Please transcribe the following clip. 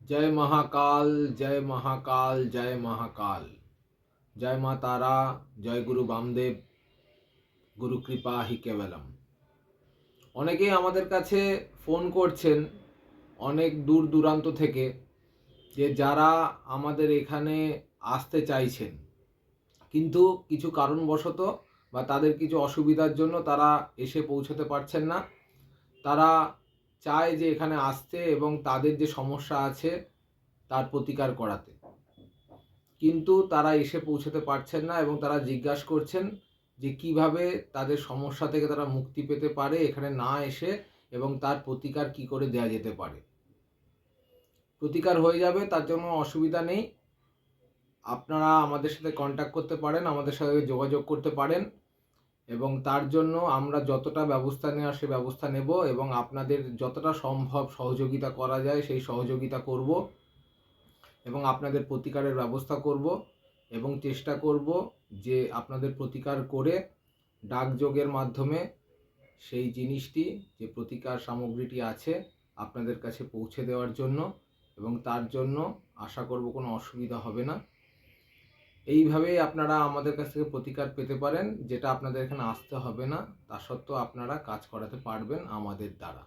जय महाकाल, जय महाकाल, जय महाकाल। जय माँ तारा, जय गुरु বামদেব, গুরু কৃপা হি কেবলম। অনেকেই আমাদের কাছে ফোন করছেন অনেক দূর দূরান্ত থেকে, যে যারা আমাদের এখানে আসতে চাইছেন কিন্তু কিছু কারণবশত বা তাদের কিছু অসুবিধার জন্য তারা এসে পৌঁছতে পারছেন না। তারা চায় যে এখানে আসতে এবং তাদের যে সমস্যা আছে তার প্রতিকার করাতে, কিন্তু তারা এসে পৌঁছতে পারছেন না এবং তারা জিজ্ঞাসা করছেন যে কিভাবে তাদের সমস্যা থেকে তারা মুক্তি পেতে পারে এখানে না এসে, এবং তার প্রতিকার কি করে দেয়া যেতে পারে। প্রতিকার হয়ে যাবে, তার জন্য অসুবিধা নেই। আপনারা আমাদের সাথে কন্ট্যাক্ট করতে পারেন, আমাদের সাথে যোগাযোগ করতে পারেন, এবং তার জন্য আমরা যতটা ব্যবস্থা নেওয়ার সে ব্যবস্থা নেব এবং আপনাদের যতটা সম্ভব সহযোগিতা করা যায় সেই সহযোগিতা করব এবং আপনাদের প্রতিকারের ব্যবস্থা করব এবং চেষ্টা করব যে আপনাদের প্রতিকার করে ডাকযোগের মাধ্যমে সেই জিনিসটি, যে প্রতিকার সামগ্রীটি আছে আপনাদের কাছে পৌঁছে দেওয়ার জন্য, এবং তার জন্য আশা করব কোনো অসুবিধা হবে না। এইভাবেই আপনারা আমাদের কাছ থেকে প্রতিকার পেতে পারেন, যেটা আপনাদের এখানে আসতে হবে না, তা সত্ত্বেও আপনারা কাজ করাতে পারবেন আমাদের দ্বারা।